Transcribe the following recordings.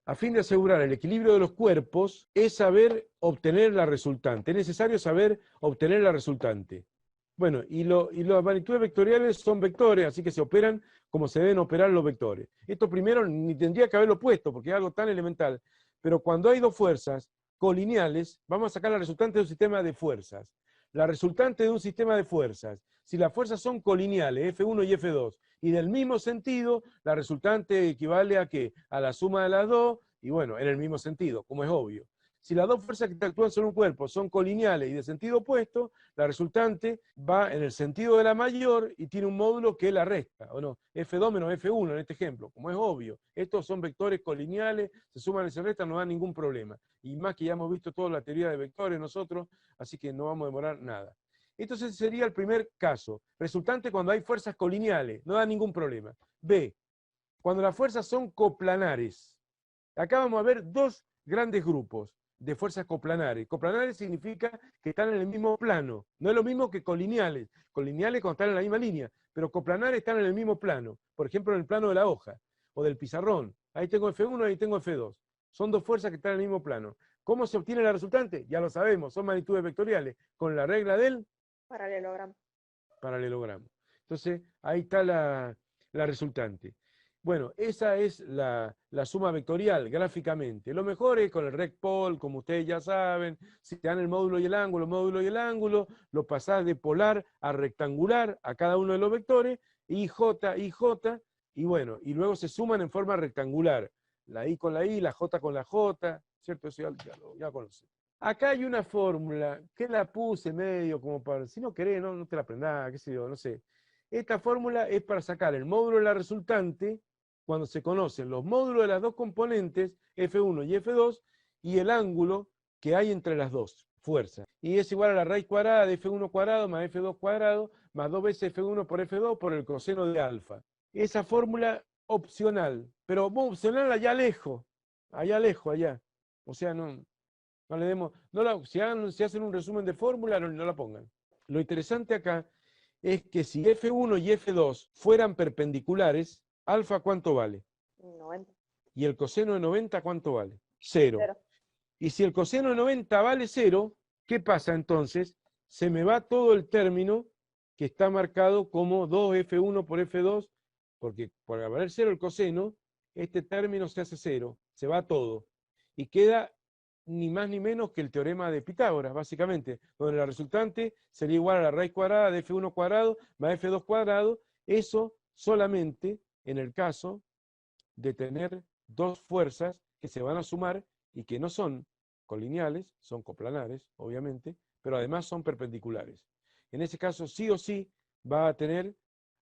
a fin de asegurar el equilibrio de los cuerpos, es saber obtener la resultante. Es necesario saber obtener la resultante. Bueno, y las magnitudes vectoriales son vectores, así que se operan como se deben operar los vectores. Esto primero ni tendría que haberlo puesto, porque es algo tan elemental. Pero cuando hay dos fuerzas colineales, vamos a sacar la resultante de un sistema de fuerzas. La resultante de un sistema de fuerzas, si las fuerzas son colineales, F1 y F2, y del mismo sentido, la resultante equivale a ¿qué? A la suma de las dos, y bueno, en el mismo sentido, como es obvio. Si las dos fuerzas que actúan sobre un cuerpo son colineales y de sentido opuesto, la resultante va en el sentido de la mayor y tiene un módulo que la resta, ¿o no? F2 menos F1 en este ejemplo, como es obvio. Estos son vectores colineales, se suman y se restan, no da ningún problema. Y más que ya hemos visto toda la teoría de vectores nosotros, así que no vamos a demorar nada. Entonces sería el primer caso. Resultante cuando hay fuerzas colineales, no da ningún problema. B, cuando las fuerzas son coplanares. Acá vamos a ver dos grandes grupos de fuerzas coplanares. Coplanares significa que están en el mismo plano. No es lo mismo que colineales. Colineales cuando están en la misma línea, pero coplanares están en el mismo plano. Por ejemplo, en el plano de la hoja o del pizarrón. Ahí tengo F1, ahí tengo F2. Son dos fuerzas que están en el mismo plano. ¿Cómo se obtiene la resultante? Ya lo sabemos, son magnitudes vectoriales. Con la regla del Paralelogramo. paralelogramo. Entonces, ahí está la resultante. Bueno, esa es la suma vectorial gráficamente. Lo mejor es con el recpol, como ustedes ya saben, si te dan el módulo y el ángulo, lo pasás de polar a rectangular a cada uno de los vectores, IJ, IJ, y bueno, y luego se suman en forma rectangular. La I con la I, la J con la J, ¿cierto? Eso ya conocen. Acá hay una fórmula que la puse medio como para, si no querés, no te la aprendás, qué sé yo, no sé. Esta fórmula es para sacar el módulo de la resultante cuando se conocen los módulos de las dos componentes, F1 y F2, y el ángulo que hay entre las dos fuerzas. Y es igual a la raíz cuadrada de F1 cuadrado más F2 cuadrado más 2 veces F1 por F2 por el coseno de alfa. Esa fórmula opcional, pero opcional allá lejos, allá. O sea, no le demos, si hacen un resumen de fórmula, no la pongan. Lo interesante acá es que si F1 y F2 fueran perpendiculares, alfa ¿cuánto vale? 90. Y el coseno de 90 ¿cuánto vale? 0. 0. Y si el coseno de 90 vale 0, ¿qué pasa entonces? Se me va todo el término que está marcado como 2F1 por F2, porque por valer 0 el coseno, este término se hace 0, se va todo. Y queda ni más ni menos que el teorema de Pitágoras, básicamente, donde la resultante sería igual a la raíz cuadrada de F1 cuadrado más F2 cuadrado, eso solamente en el caso de tener dos fuerzas que se van a sumar y que no son colineales, son coplanares, obviamente, pero además son perpendiculares. En ese caso, sí o sí, va a tener,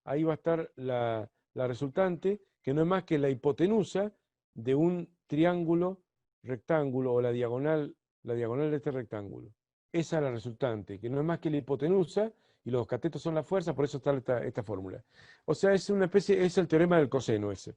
ahí va a estar la resultante, que no es más que la hipotenusa de un triángulo rectángulo o la diagonal de este rectángulo. Esa es la resultante, que no es más que la hipotenusa, y los catetos son la fuerza, por eso está esta fórmula. O sea, es una especie, es el teorema del coseno ese.